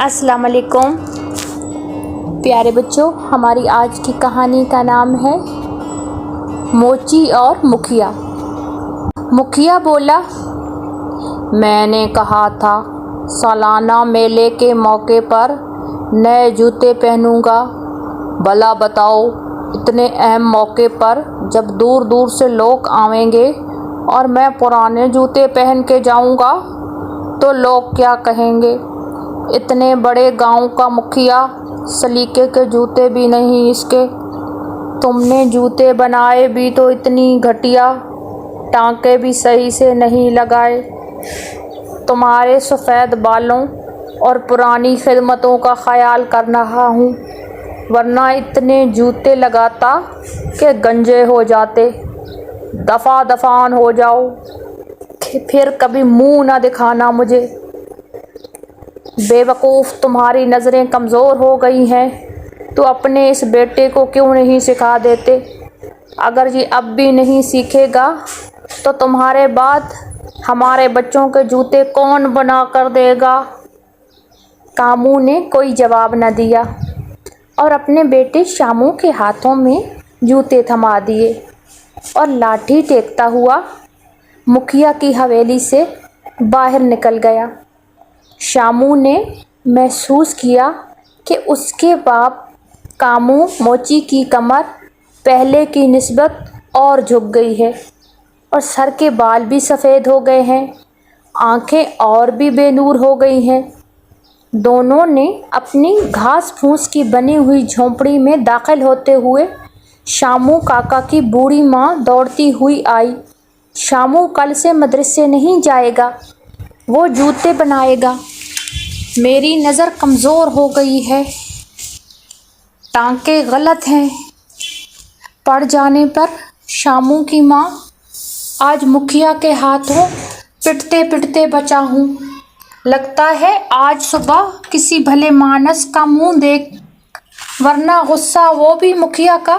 अस्सलाम वालेकुम प्यारे बच्चों, हमारी आज की कहानी का नाम है मोची और मुखिया। मुखिया बोला, मैंने कहा था सालाना मेले के मौके पर नए जूते पहनूंगा। भला बताओ, इतने अहम मौके पर जब दूर दूर से लोग आवेंगे और मैं पुराने जूते पहन के जाऊंगा तो लोग क्या कहेंगे? इतने बड़े गांव का मुखिया, सलीके के जूते भी नहीं इसके। तुमने जूते बनाए भी तो इतनी घटिया, टांके भी सही से नहीं लगाए। तुम्हारे सफ़ेद बालों और पुरानी खिदमतों का ख्याल कर रहा हूँ, वरना इतने जूते लगाता कि गंजे हो जाते। दफ़ा दफ़ान हो जाओ, फिर कभी मुंह ना दिखाना मुझे। बेवकूफ़, तुम्हारी नज़रें कमज़ोर हो गई हैं तो अपने इस बेटे को क्यों नहीं सिखा देते? अगर ये अब भी नहीं सीखेगा तो तुम्हारे बाद हमारे बच्चों के जूते कौन बना कर देगा? कामू ने कोई जवाब न दिया और अपने बेटे शामू के हाथों में जूते थमा दिए और लाठी टेकता हुआ मुखिया की हवेली से बाहर निकल गया। शामू ने महसूस किया कि उसके बाप कामू मोची की कमर पहले की निस्बत और झुक गई है और सर के बाल भी सफ़ेद हो गए हैं, आंखें और भी बेनूर हो गई हैं। दोनों ने अपनी घास फूस की बनी हुई झोंपड़ी में दाखिल होते हुए शामू काका की बूढ़ी माँ दौड़ती हुई आई। शामू कल से मदरसे नहीं जाएगा, वो जूते बनाएगा। मेरी नज़र कमज़ोर हो गई है, टांके गलत हैं। पड़ जाने पर शामू की माँ आज मुखिया के हाथों पिटते पिटते बचा हूँ। लगता है आज सुबह किसी भले मानस का मुंह देख, वरना गुस्सा वो भी मुखिया का।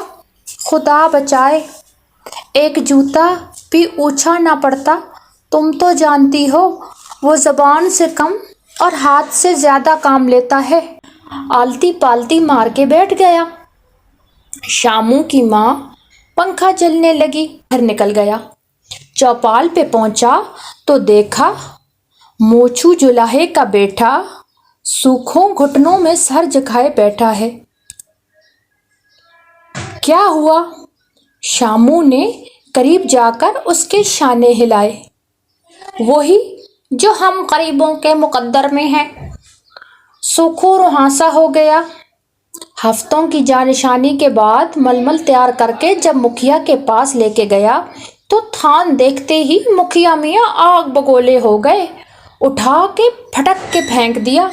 खुदा बचाए, एक जूता भी ऊंचा ना पड़ता। तुम तो जानती हो वो ज़बान से कम और हाथ से ज़्यादा काम लेता है। आलती पालती मार के बैठ गया। शामू की माँ पंखा चलने लगी, घर निकल गया। चौपाल पे पहुंचा तो देखा मोचू जुलाहे का बेटा सूखों घुटनों में सर झुकाए बैठा है। क्या हुआ? शामू ने करीब जाकर उसके शाने हिलाए। वही जो हम गरीबों के मुकद्दर में है। सूखो रुहासा हो गया। हफ्तों की जानिशानी के बाद मलमल तैयार करके जब मुखिया के पास लेके गया तो थान देखते ही मुखिया मियाँ आग बगोले हो गए। उठा के फटक के फेंक दिया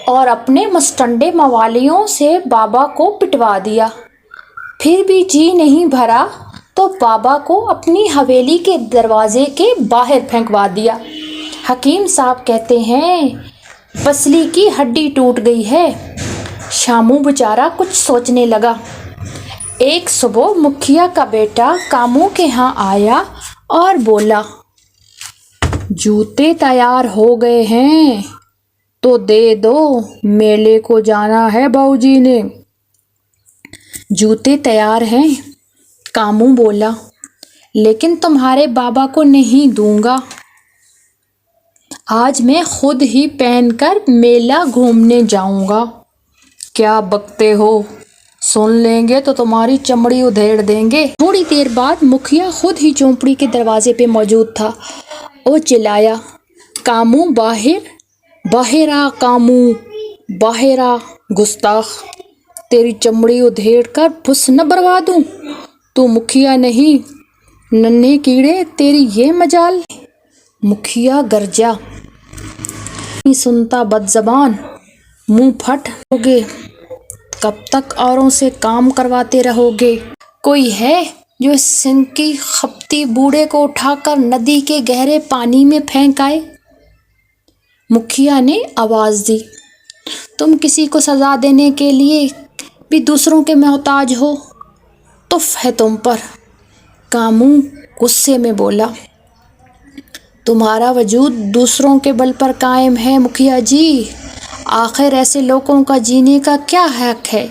और अपने मुस्टंडे मवालियों से बाबा को पिटवा दिया। फिर भी जी नहीं भरा तो बाबा को अपनी हवेली के दरवाजे के बाहर फेंकवा दिया। हकीम साहब कहते हैं पसली की हड्डी टूट गई है। शामू बेचारा कुछ सोचने लगा। एक सुबह मुखिया का बेटा कामू के यहाँ आया और बोला, जूते तैयार हो गए हैं तो दे दो, मेले को जाना है बाबूजी ने। जूते तैयार हैं, कामू बोला, लेकिन तुम्हारे बाबा को नहीं दूंगा। आज मैं खुद ही पहनकर मेला घूमने जाऊंगा। क्या बकते हो? सुन लेंगे तो तुम्हारी चमड़ी उधेड़ देंगे। थोड़ी देर बाद मुखिया खुद ही झोंपड़ी के दरवाजे पे मौजूद था। वो चिल्लाया, कामू बाहर, बाहर आ कामू, बाहर आ गुस्ताख, तेरी चमड़ी उधेड़ कर फुस न बरवा दूं। तू मुखिया नहीं, नन्हे कीड़े, तेरी ये मजाल। मुखिया गरजा, नहीं सुनता बदजबान, मुंह फट होगे। कब तक औरों से काम करवाते रहोगे? कोई है जो इस सिंह की खपती बूढ़े को उठाकर नदी के गहरे पानी में फेंक आए? मुखिया ने आवाज दी, तुम किसी को सजा देने के लिए भी दूसरों के मोहताज हो, तुफ है तुम पर। कामू गुस्से में बोला, تمہارا وجود دوسروں کے بل پر قائم ہے مکھیا جی۔ آخر ایسے لوگوں کا جینے کا کیا حق ہے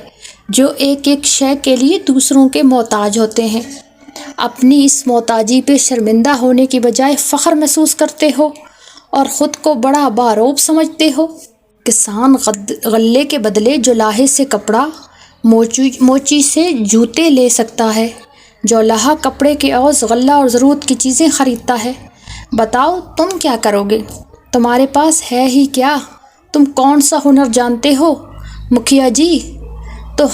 جو ایک ایک شے کے لیے دوسروں کے محتاج ہوتے ہیں؟ اپنی اس محتاجی پہ شرمندہ ہونے کی بجائے فخر محسوس کرتے ہو اور خود کو بڑا باروب سمجھتے ہو۔ کسان غلے کے بدلے جولاہے سے کپڑا، موچی سے جوتے لے سکتا ہے، جولاہا کپڑے کے عوض غلہ اور ضرورت کی چیزیں خریدتا ہے۔ بتاؤ تم کیا کرو گے؟ تمہارے پاس ہے ہی کیا؟ تم کون سا ہنر جانتے ہو؟ مکھیا جی تو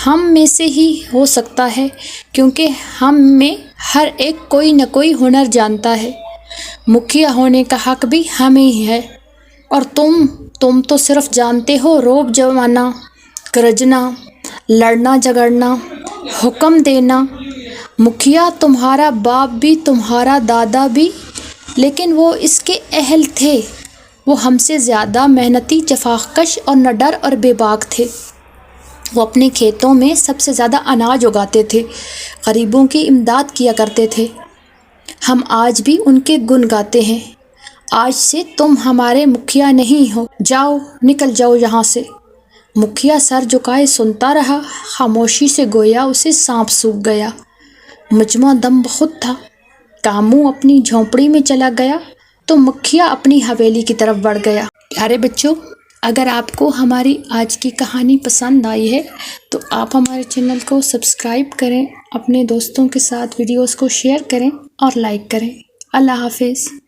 ہم میں سے ہی ہو سکتا ہے، کیونکہ ہم میں ہر ایک کوئی نہ کوئی ہنر جانتا ہے۔ مکھیا ہونے کا حق بھی ہمیں ہی ہے، اور تم تو صرف جانتے ہو روب جمانا، گرجنا، لڑنا جھگڑنا، حکم دینا۔ مکھیا تمہارا باپ بھی، تمہارا دادا بھی، لیکن وہ اس کے اہل تھے۔ وہ ہم سے زیادہ محنتی، جفاکش اور نڈر اور بے باک تھے۔ وہ اپنے کھیتوں میں سب سے زیادہ اناج اگاتے تھے، غریبوں کی امداد کیا کرتے تھے۔ ہم آج بھی ان کے گن گاتے ہیں۔ آج سے تم ہمارے مکھیا نہیں ہو، جاؤ، نکل جاؤ یہاں سے۔ مکھیا سر جھکائے سنتا رہا، خاموشی سے گویا اسے سانپ سونگھ گیا۔ مجمع دم بخود تھا۔ کامو اپنی جھونپڑی میں چلا گیا تو مکھیا اپنی حویلی کی طرف بڑھ گیا۔ پیارے بچوں، اگر آپ کو ہماری آج کی کہانی پسند آئی ہے تو آپ ہمارے چینل کو سبسکرائب کریں، اپنے دوستوں کے ساتھ ویڈیوز کو شیئر کریں اور لائک کریں۔ اللہ حافظ۔